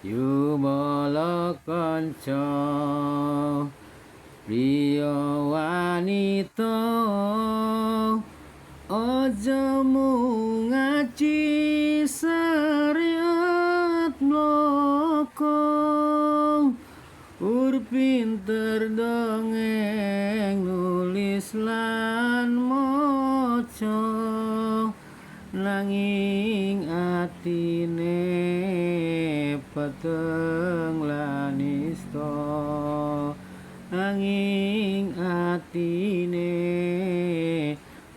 Yumala kanca priya wanita aja mung ngaji syariat mloko pinter dongeng nulis lan maca nanging atine peteng lan ista nanging atine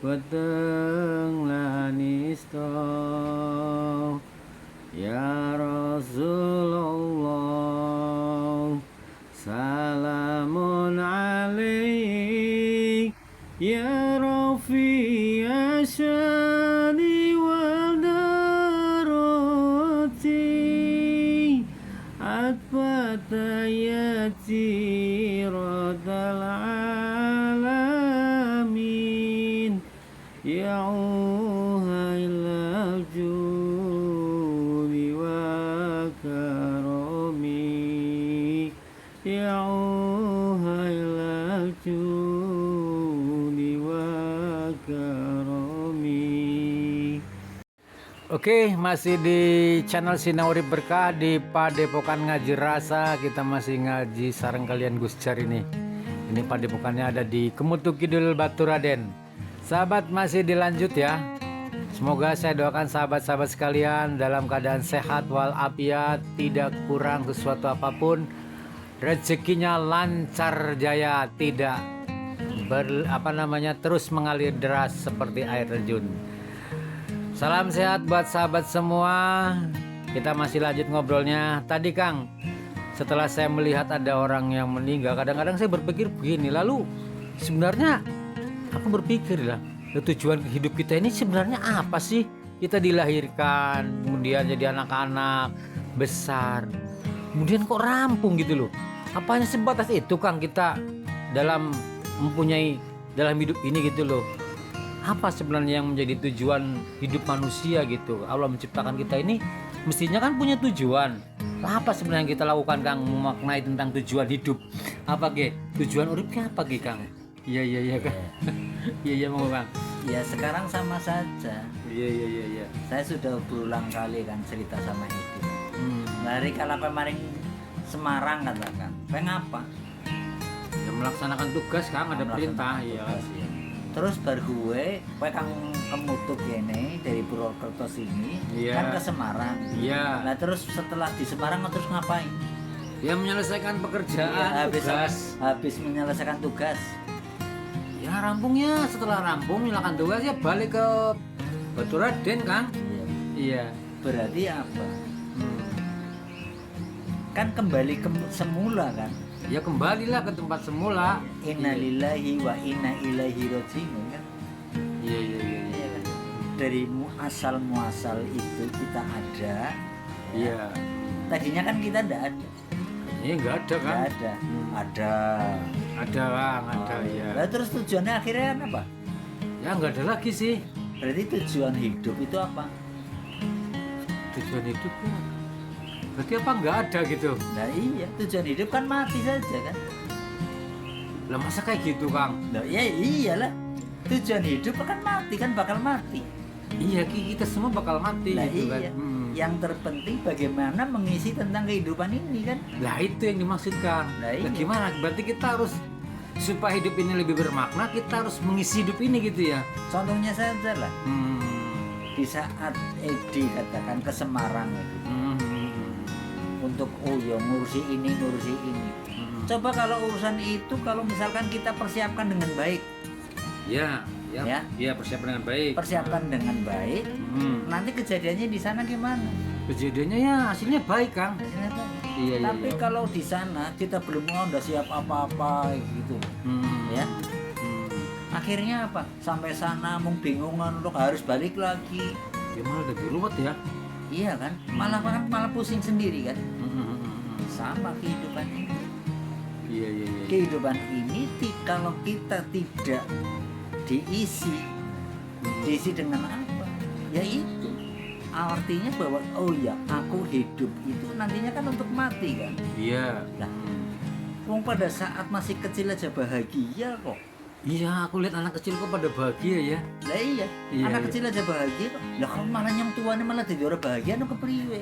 peteng lan ista ya Rasulullah salamun alaik ya Rafi asyani wal darati atfatayati radal alamin ya uhailal judi wa karami ya uhailal judi wa karami. Oke, masih di channel Sinawari Berkah di Padepokan Ngaji Rasa. Kita masih ngaji sareng kalian Gus Jar ini. Ini padepokannya ada di Kemutu Kidul Baturaden. Sahabat masih dilanjut ya. Semoga saya doakan sahabat-sahabat sekalian dalam keadaan sehat walafiat, tidak kurang sesuatu apapun. Rezekinya lancar jaya, tidak terus mengalir deras seperti air terjun. Salam sehat buat sahabat semua. Kita masih lanjut ngobrolnya. Tadi Kang, setelah saya melihat ada orang yang meninggal, kadang-kadang saya berpikir begini, lalu sebenarnya aku berpikir lah, tujuan hidup kita ini sebenarnya apa sih? Kita dilahirkan, kemudian jadi anak-anak, besar, kemudian kok rampung gitu loh. Apanya sebatas itu Kang kita dalam hidup ini gitu loh. Apa sebenarnya yang menjadi tujuan hidup manusia gitu? Allah menciptakan kita ini mestinya kan punya tujuan. Apa sebenarnya yang kita lakukan Kang memaknai tentang tujuan hidup? Apa ge? Tujuan uripnya apa ge Kang? Iya Kang. Iya mau Bang. Ya sekarang sama saja. Iya. Saya sudah berulang kali kan cerita sama itu. Lari kalau kemarin Semarang katakan. Pengen apa? Ya melaksanakan tugas Kang, ada perintah ya. Terus baru gue kang kemutuk ini dari Purwokerto sini kan ke Semarang. Iya. Nah terus setelah di Semarang terus ngapain? Ya menyelesaikan pekerjaan, habis menyelesaikan tugas. Ya rampungnya, setelah rampung menyelesaikan tugas ya balik ke Baturaden Kang. Iya. Berarti apa? Kan kembali ke semula kan? Ya kembalilah ke tempat semula. Innalillahi wa inna ilaihi raji'un kan? Iya. Kan? Dari muasal itu kita ada. Iya. Tadinya kan kita enggak ada. Iya enggak ada kan? Enggak ada. Ada Kang, ada ya. Lah terus tujuannya akhirnya apa? Ya enggak ada lagi sih. Berarti tujuan hidup itu apa? Tujuan hidup ya. Berarti apa enggak ada gitu? Nah iya, tujuan hidup kan mati saja kan? Lah masa kayak gitu Kang? Nah ya iyalah, tujuan hidup kan mati kan bakal mati. Iya kita semua bakal mati nah, gitu iya. kan. Yang terpenting bagaimana mengisi tentang kehidupan ini kan? Lah itu yang dimaksud Kang. Nah, iya. Gimana? Berarti kita harus supaya hidup ini lebih bermakna, kita harus mengisi hidup ini gitu ya. Contohnya saja lah. Di saat Edi katakan ke Semarang itu. Untuk ngurusi ini. Coba kalau urusan itu kalau misalkan kita persiapkan dengan baik. Ya, persiapkan dengan baik. Persiapkan dengan baik. Nanti kejadiannya di sana gimana? Kejadiannya ya hasilnya baik Kang. Hasilnya baik. Iya. Tapi kalau di sana kita belum udah siap apa-apa gitu. Ya. Akhirnya apa? Sampai sana bingungan untuk harus balik lagi. Ya malah lebih ruwet ya. Iya kan? Malah pusing sendiri kan? Sama kehidupan ini. Iya. Kehidupan ini kalau kita tidak diisi dengan apa? Ya itu. artinya bahwa oh ya aku hidup itu nantinya kan untuk mati kan. Iya. Nah, wong pada saat masih kecil aja bahagia kok. Iya, aku lihat anak kecil kok pada bahagia ya. Lah iya, Iya, anak iya. kecil aja bahagia kok. Lah kok malah yang tuane malah jadi orang bahagia anu kepriwe.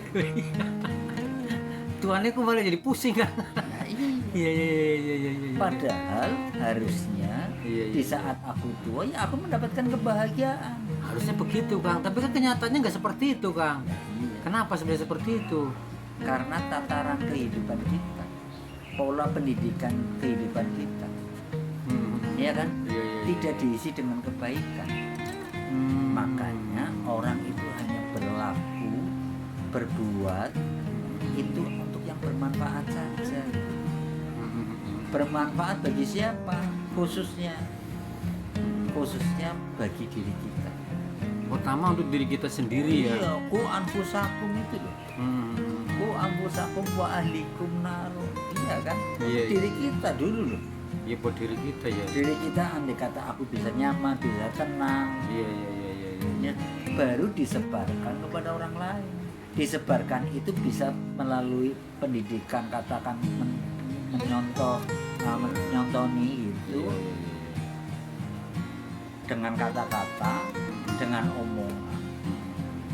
Tuannya kok malah jadi pusing kan. Nah, iya. Iya iya iya iya iya. Iya. Padahal harusnya Iya, iya. di saat aku tua ya aku mendapatkan kebahagiaan. Harusnya begitu Kang, tapi kan kenyataannya nggak seperti itu Kang. Iya. Kenapa sebenarnya seperti itu? Karena tataran kehidupan kita, pola pendidikan kehidupan kita, ya kan, Iya, iya. tidak diisi dengan kebaikan. Makanya orang itu hanya berlaku, berbuat itu untuk yang bermanfaat saja. Bermanfaat bagi siapa? Khususnya bagi diri kita. Pertama untuk diri kita sendiri ya. Iya, ku anfusakum itu loh. Ku anfusakum wa ahlikum naro. Iya kan? Iya, iya. Diri kita dulu loh. Ya buat diri kita ya. Diri kita andai kata aku bisa nyaman, bisa tenang, Iya iya iya iya. Iya. ya, baru disebarkan kepada orang lain. Disebarkan itu bisa melalui pendidikan, katakan menyontoni itu Iya, iya, iya. dengan kata-kata, dengan omongan,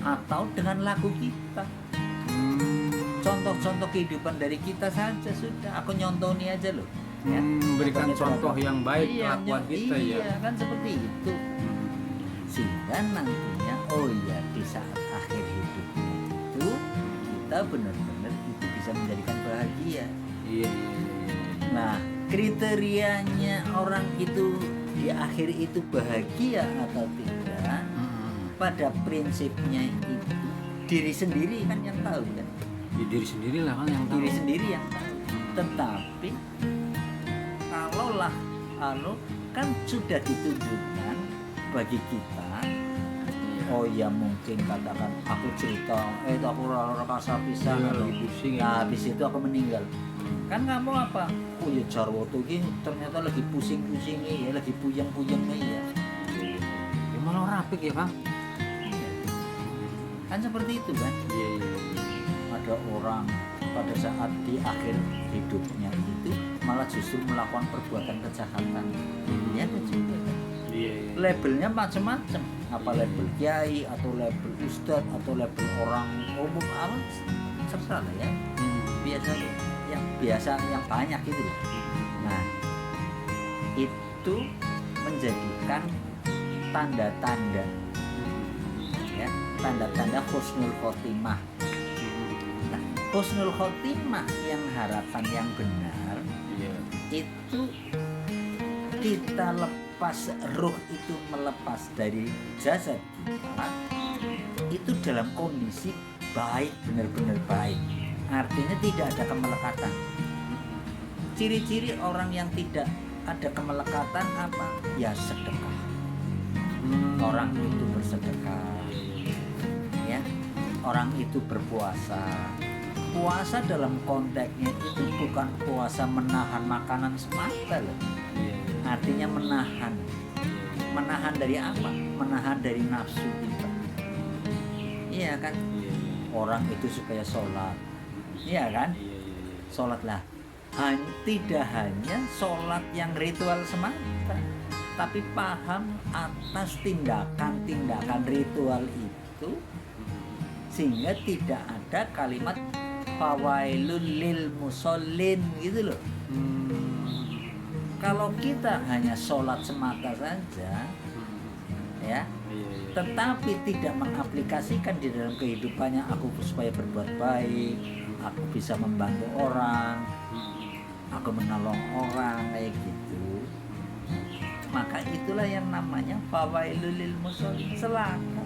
atau dengan lagu kita. Contoh-contoh kehidupan dari kita saja sudah. Aku nyontoni aja loh. Ya. Berikan Contohnya contoh terhadap- yang baik Iya, kelakuan kita ya. Iya kan seperti itu. Sehingga nantinya oh ya di saat akhir hidupnya itu kita benar-benar itu bisa menjadikan bahagia. Iya iya iya. Nah, kriterianya orang itu di akhir itu bahagia atau tidak, pada prinsipnya itu diri sendiri kan yang tahu kan. Ya, diri sendiri lah kan yang tahu. Diri sendiri yang tahu. Tetapi kalaulah kan sudah ditunjukkan bagi kita, oh ya mungkin katakan aku cerita itu aku rasa pisah Iya, lagi pusing ya. nah habis itu aku meninggal kan kamu apa oh ya Jarwoto ini ternyata lagi pusing-pusingnya ya lagi puyeng-puyengnya ya Ya malah rapik ya Kang. Iya. Kan seperti itu kan Iya iya. ada orang pada saat di akhir hidupnya itu malah justru melakukan perbuatan kejahatan ya kan juga kan Iya iya. labelnya macam-macam apa label kiai atau label ustadz atau label orang umum apa terserah lah ya biasa yang banyak itu loh. Nah itu menjadikan tanda-tanda ya tanda-tanda husnul khotimah. Nah husnul khotimah yang harapan yang benar Iya. itu kita lepas ruh itu melepas dari jasad kita itu dalam kondisi baik benar-benar baik artinya tidak ada kemelekatan. Ciri-ciri orang yang tidak ada kemelekatan apa ya sedekah orang itu bersedekah ya orang itu berpuasa puasa dalam konteksnya itu bukan puasa menahan makanan semata loh. Iya. Artinya menahan dari apa? Menahan dari nafsu kita. Iya kan? Orang itu supaya sholat, iya kan? Sholat lah. Tidak hanya sholat yang ritual semata, tapi paham atas tindakan-tindakan ritual itu, sehingga tidak ada kalimat fawailul lil musallin gitu loh. Kalau kita hanya sholat semata saja, ya, tetapi tidak mengaplikasikan di dalam kehidupannya aku supaya berbuat baik, aku bisa membantu orang, aku menolong orang kayak gitu, maka itulah yang namanya fawailul lil musallin, celaka.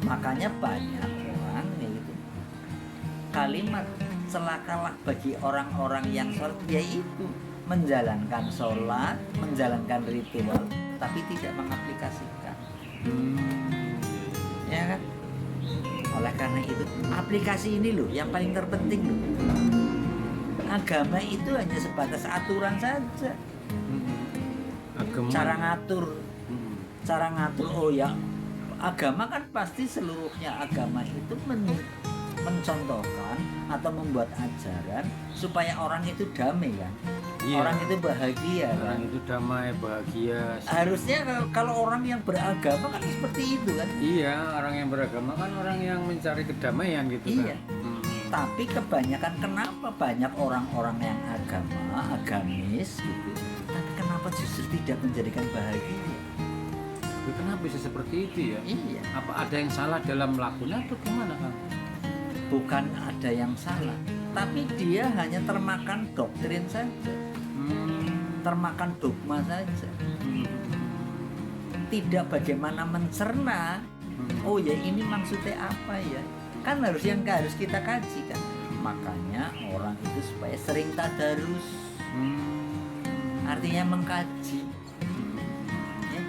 Makanya banyak orang yaitu kalimat celakalah bagi orang-orang yang sholat yaitu menjalankan sholat, menjalankan ritual, tapi tidak mengaplikasikan. Ya kan? Oleh karena itu, aplikasi ini loh yang paling terpenting loh. Agama itu hanya sebatas aturan saja. Agama. Cara ngatur oh ya agama kan pasti seluruhnya agama itu mencontohkan atau membuat ajaran supaya orang itu damai kan. Iya. Orang itu bahagia kan. Orang itu damai, bahagia. Harusnya kalau orang yang beragama kan seperti itu kan. Iya, orang yang beragama kan orang yang mencari kedamaian gitu Iya. kan. Tapi kebanyakan kenapa banyak orang-orang yang agamis gitu, tapi kenapa justru tidak menjadikan bahagia? Tapi kenapa bisa seperti itu ya? Iya. Apa ada yang salah dalam melakukannya atau gimana kan? Bukan ada yang salah, tapi dia hanya termakan doktrin saja, termakan dogma saja. Tidak bagaimana mencerna. Oh ya, ini maksudnya apa ya? Kan harus kita kaji kan. Makanya orang itu supaya sering tadarus. Artinya mengkaji. Ya.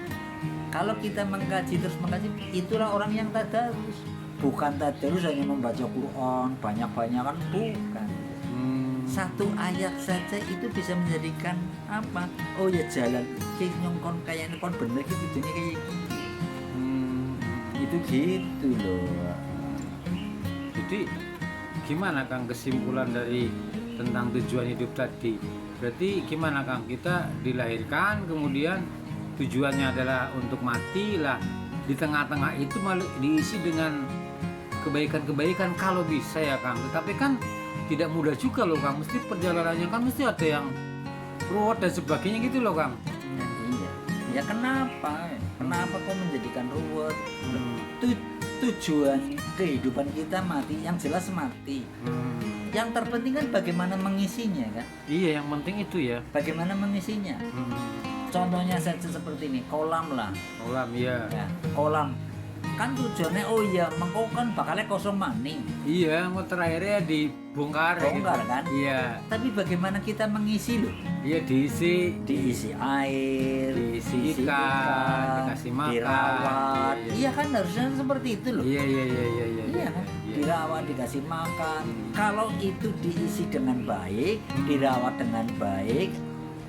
Kalau kita mengkaji terus mengkaji, itulah orang yang tadarus. Bukan tadarus hanya membaca Quran banyak-banyakan, bukan. Satu ayat saja itu bisa menjadikan apa? Oh ya, jalan kayak nyongkon kayak ini kon bener gitu dunia kayak gitu. Itu gitu loh. Jadi gimana Kang kesimpulan dari tentang tujuan hidup tadi? Berarti gimana Kang, kita dilahirkan kemudian tujuannya adalah untuk mati lah, di tengah-tengah itu malah diisi dengan kebaikan-kebaikan kalau bisa ya Kang. Tetapi kan tidak mudah juga loh Kang, mesti perjalanannya kan mesti ada yang ruwet dan sebagainya gitu loh Kang. Iya. Ya kenapa kok menjadikan ruwet? Tujuan kehidupan kita mati, yang jelas mati. Yang terpenting kan bagaimana mengisinya kan? Iya, yang penting itu ya. Bagaimana mengisinya? Contohnya saja seperti ini, kolam lah. Kolam ya. Ya, kolam. Kan tujuannya oh iya, mengkau kan bakalnya kosong maning. Iya, mau terakhirnya dibongkar gitu. Kan? Iya. Tapi bagaimana kita mengisi loh? Iya, Diisi air, diisi ikan, dikasih makan, dirawat. Iya. Iya kan harusnya seperti itu loh. Iya. Iya kan? Dirawat, dikasih makan. Kalau itu diisi dengan baik, dirawat dengan baik,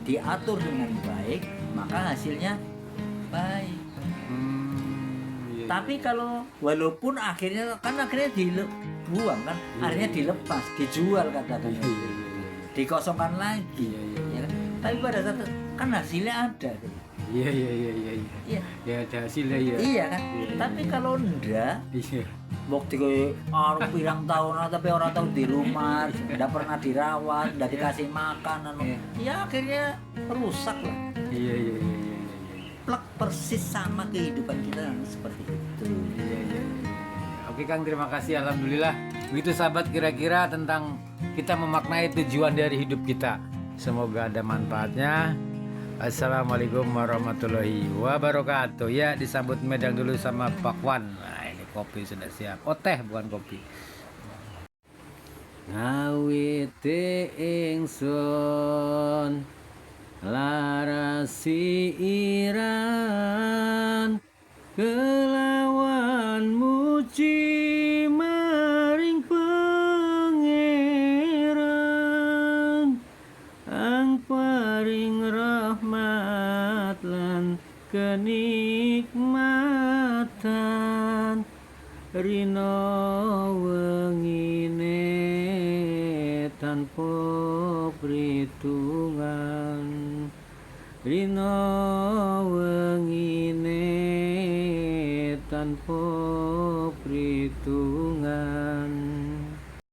diatur dengan baik, maka hasilnya baik. Iya. Tapi kalau walaupun akhirnya dibuang kan, akhirnya dilepas, dijual katakan, Iya. dikosongkan lagi. Iya. Ya kan? Tapi pada saat kan hasilnya ada. Iya. Iya. Ya ada hasilnya ya. Iya kan? Iya. Tapi kalau enggak, Iya. bukti pirang tahun tapi orang tahu di rumah, enggak pernah dirawat, enggak dikasih makan, ya akhirnya rusak lah. Iya. Plek persis sama kehidupan kita seperti itu. Iya. Oke Kang, terima kasih. Alhamdulillah. Begitu sahabat kira-kira tentang kita memaknai tujuan dari hidup kita. Semoga ada manfaatnya. Assalamualaikum warahmatullahi wabarakatuh. Ya, disambut medang dulu sama Pak Wan. Nah, ini kopi sudah siap. Oh, teh bukan kopi. Ngawiti ingsun larasi iran kelawan muji maring pangeran ang paring rahmat lan kenikmatan rino wengine tanpa perhitungan rino wengine tanpa perhitungan